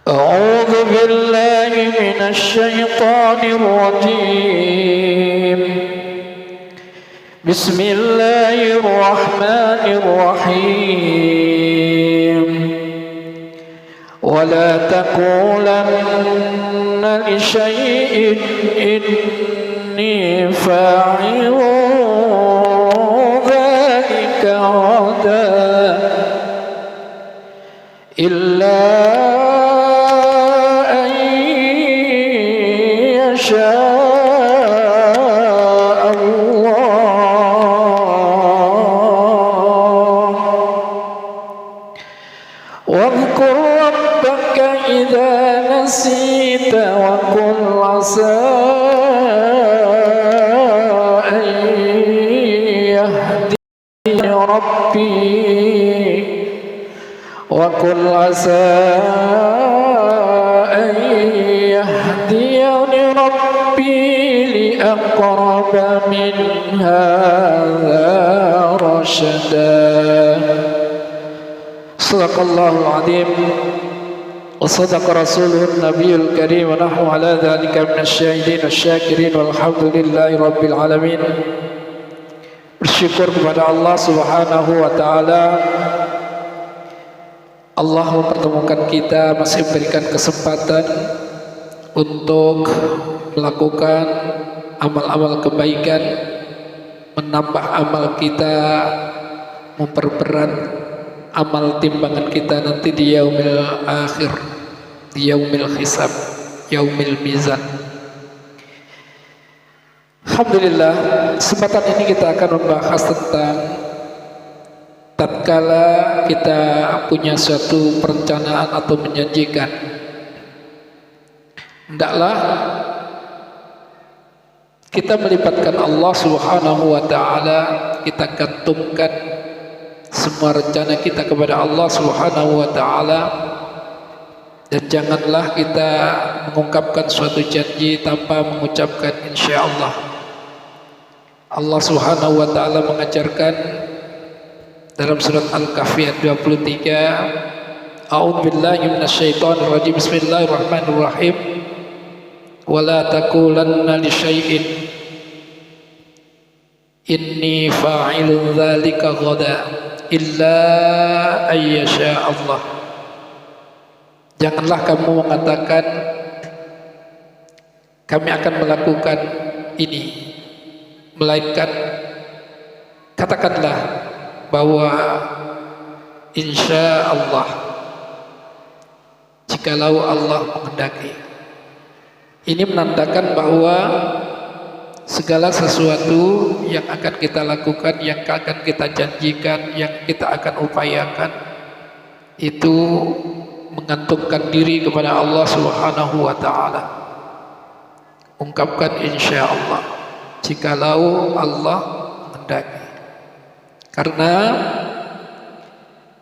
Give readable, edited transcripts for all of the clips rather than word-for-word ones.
أعوذ بالله من الشيطان الرجيم. بسم الله الرحمن الرحيم. ولا تقولن لشيء إني فاعل ذلك غدا إلا أن يشاء الله. واذكر ربك إذا نسيت وقل عسى أن يهدي ربي وقل عسى أن يهديني ربي لأقرب من هذا رشدا. صدق الله العظيم وصدق رسوله النبي الكريم ونحن على ذلك من الشاهدين الشاكرين والحمد لله رب العالمين. Bersyukur kepada Allah Subhanahu wa taala. Allah mempertemukan kita, masih memberikan kesempatan untuk melakukan amal-amal kebaikan, menambah amal kita, memperberat amal timbangan kita nanti di yaumil akhir, di yaumil hisab, yaumil mizan. Alhamdulillah, kesempatan ini kita akan membahas tentang tatkala kita punya suatu perencanaan atau menjanjikan, hendaklah kita melibatkan Allah Subhanahu wa taala, kita gantungkan semua rencana kita kepada Allah Subhanahu wa taala, dan janganlah kita mengungkapkan suatu janji tanpa mengucapkan insyaallah. Allah Subhanahu wa taala mengajarkan dalam surat Al-Kahfi ayat 23, A'udzubillahi minasyaitonir rajim. Bismillahirrahmanirrahim. Wala taqulanna li syai'in inni fa'ilun dzalika ghada illa ayyasha Allah. Janganlah kamu mengatakan kami akan melakukan ini, melainkan katakanlah bahwa insya Allah, jikalau Allah menghendaki. Ini menandakan bahwa segala sesuatu yang akan kita lakukan, yang akan kita janjikan, yang kita akan upayakan, itu menggantungkan diri kepada Allah Subhanahu wa taala. Ungkapkan insya Allah, jikalau Allah menghendaki. Karena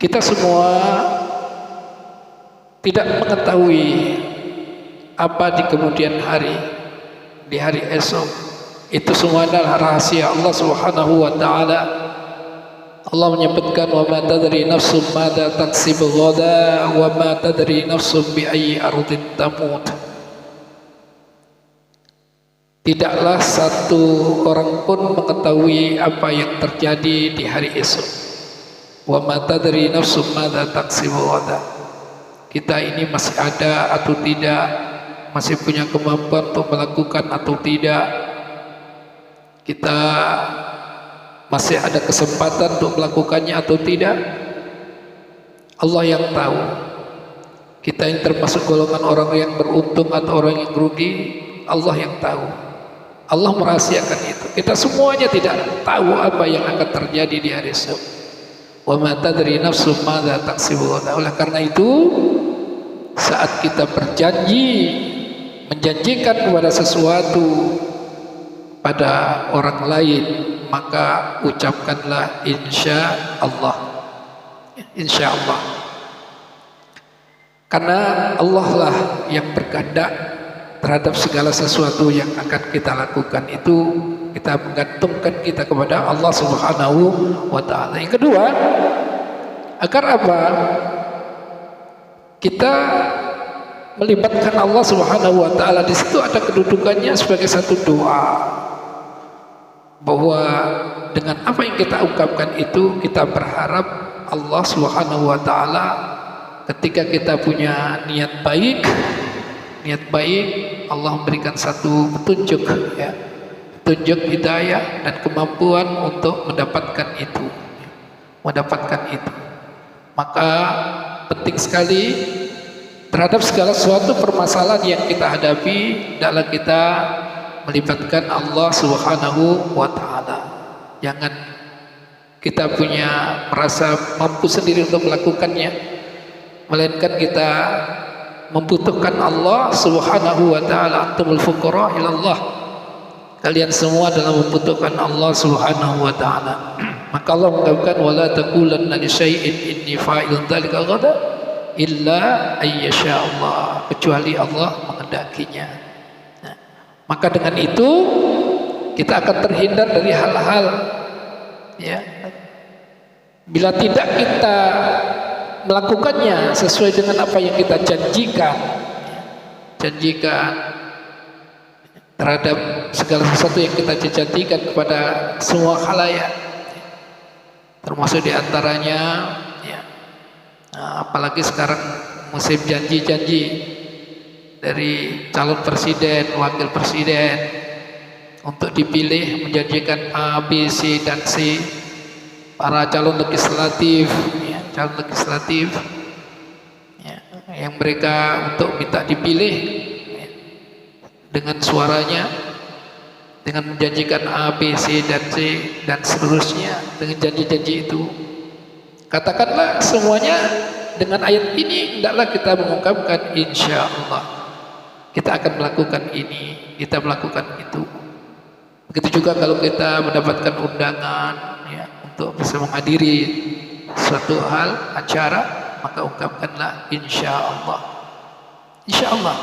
kita semua tidak mengetahui apa di kemudian hari, di hari esok. Itu semua adalah rahasia Allah Subhanahu wa taala. Allah menyebutkan, wa ma tadri nafsum madza taksibu ghada wa ma tadri nafsum bi ayyi ardin tamut. Tidaklah satu orang pun mengetahui apa yang terjadi di hari esok. Wa ma tadri nafsum madza taksibu ghada. Kita ini masih ada atau tidak, masih punya kemampuan untuk melakukan atau tidak, kita masih ada kesempatan untuk melakukannya atau tidak, Allah yang tahu. Kita yang termasuk golongan orang yang beruntung atau orang yang rugi, Allah yang tahu. Allah merahasiakan itu. Kita semuanya tidak tahu apa yang akan terjadi di hari esok. Wa ma tadri nafsum madza taksibu ghadan. Oleh karena itu, saat kita berjanji, menjanjikan kepada sesuatu pada orang lain, maka ucapkanlah insya Allah. Insya Allah. Karena Allah lah yang berkehendak terhadap segala sesuatu yang akan kita lakukan. Itu kita menggantungkan kita kepada Allah Subhanahu wa ta'ala. Yang kedua, agar apa? Kita melibatkan Allah Subhanahu wa taala. Di situ ada kedudukannya sebagai satu doa, bahwa dengan apa yang kita ungkapkan itu kita berharap Allah Subhanahu wa taala ketika kita punya niat baik, Allah memberikan satu petunjuk, ya, petunjuk hidayah dan kemampuan untuk mendapatkan itu. Maka penting sekali terhadap segala suatu permasalahan yang kita hadapi adalah kita melibatkan Allah Subhanahu wa taala. Jangan kita merasa mampu sendiri untuk melakukannya, melainkan kita membutuhkan Allah Subhanahu wa taala. Antumul fuqara ilallah, kalian semua adalah membutuhkan Allah Subhanahu wa taala. Maka Allah mengatakan wala taqulanna li syai'in inni fa'ilun dzalika ghadan illa ayyasha Allah, kecuali Allah menghendakinya. Nah, maka dengan itu kita akan terhindar dari hal-hal, ya, bila tidak kita melakukannya sesuai dengan apa yang kita janjikan terhadap segala sesuatu yang kita janjikan kepada semua khalayak, termasuk diantaranya, ya, apalagi sekarang musim janji-janji dari calon presiden, wakil presiden untuk dipilih, menjanjikan A, B, C, dan C. Para calon legislatif, ya, yang mereka untuk minta dipilih, ya, dengan suaranya, dengan menjanjikan A, B, C, dan C, dan seterusnya, dengan janji-janji itu. Katakanlah semuanya dengan ayat ini, hendaklah kita mengungkapkan insya Allah kita akan melakukan ini, kita melakukan itu. Begitu juga kalau kita mendapatkan undangan, ya, untuk bisa menghadiri suatu hal, acara, maka ungkapkanlah insya Allah. Insya Allah,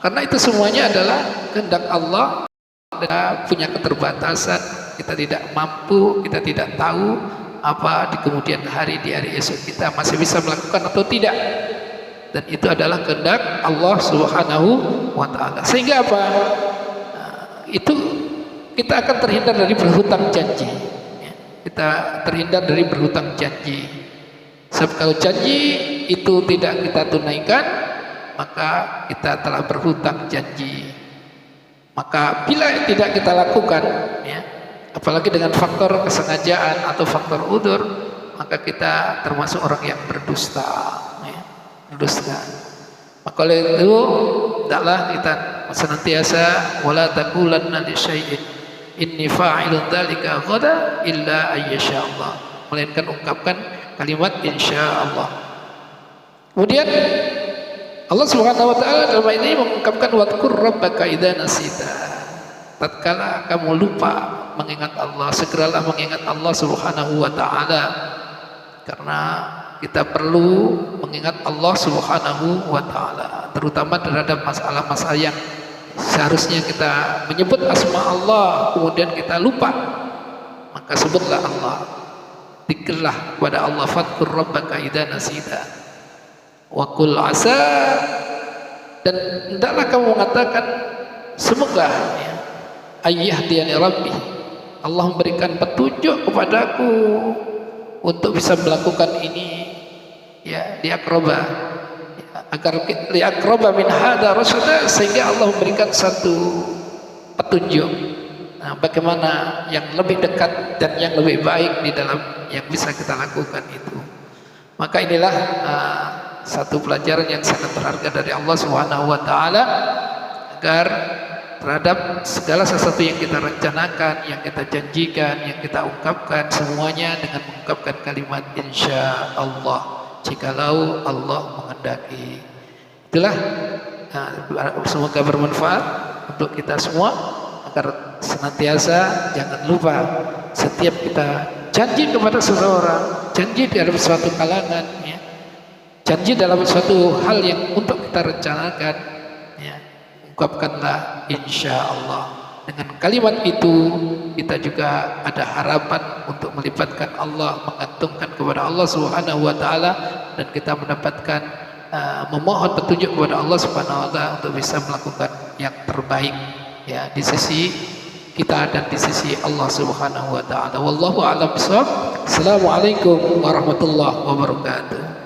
karena itu semuanya adalah kehendak Allah. Kita punya keterbatasan, kita tidak mampu, kita tidak tahu apa di kemudian hari, di hari esok kita masih bisa melakukan atau tidak, dan itu adalah kehendak Allah Subhanahu wa taala. Sehingga apa? Itu kita akan terhindar dari berhutang janji, ya. Kita terhindar dari berhutang janji. Sebab kalau janji itu tidak kita tunaikan, maka kita telah berhutang janji. Maka bila tidak kita lakukan, ya, apalagi dengan faktor kesengajaan atau faktor udzur, maka kita termasuk orang yang berdusta, ya, berdusta. Maka oleh itu hendaklah kita senantiasa wala taqulanna li syai'in inni fa'ilun dzalika ghadan illa ayyasha Allah, melainkan ungkapkan kalimat insyaallah. Kemudian Allah Subhanahu wa taala dalam ayat ini mengungkapkan wadkur rabbaka idza nasita. Tatkala kamu lupa mengingat Allah, segeralah mengingat Allah Subhanahu wa taala. Karena kita perlu mengingat Allah Subhanahu wa taala, terutama terhadap masalah-masalah yang seharusnya kita menyebut asma Allah kemudian kita lupa, maka sebutlah Allah, zikirlah kepada Allah. Fadkur rabbaka idza nasita wa qul asa, dan hendaklah kamu mengatakan semoga, ya, ayyahdiyani rabbi, Allah memberikan petunjuk kepadaku untuk bisa melakukan ini, ya, liaqroba, ya, agar liaqroba min hadza rasyada, sehingga Allah memberikan satu petunjuk, nah, bagaimana yang lebih dekat dan yang lebih baik di dalam yang bisa kita lakukan itu. Maka inilah satu pelajaran yang sangat berharga dari Allah Subhanahu wa taala, agar terhadap segala sesuatu yang kita rencanakan, yang kita janjikan, yang kita ungkapkan, semuanya dengan mengungkapkan kalimat insya Allah, jikalau Allah menghendaki. Itulah, semoga bermanfaat untuk kita semua, agar senantiasa jangan lupa setiap kita janji kepada seseorang, janji dalam suatu kalangan, ya, janji dalam suatu hal yang untuk kita rencanakan, ya, ungkapkanlah insya Allah. Dengan kalimat itu kita juga ada harapan untuk melibatkan Allah, menggantungkan kepada Allah Subhanahu wa taala, dan kita mendapatkan memohon petunjuk kepada Allah Subhanahu wa taala untuk bisa melakukan yang terbaik ya di sisi kita dan di sisi Allah Subhanahu wa taala. Wallahu a'lam bishawab. Assalamualaikum warahmatullahi wabarakatuh.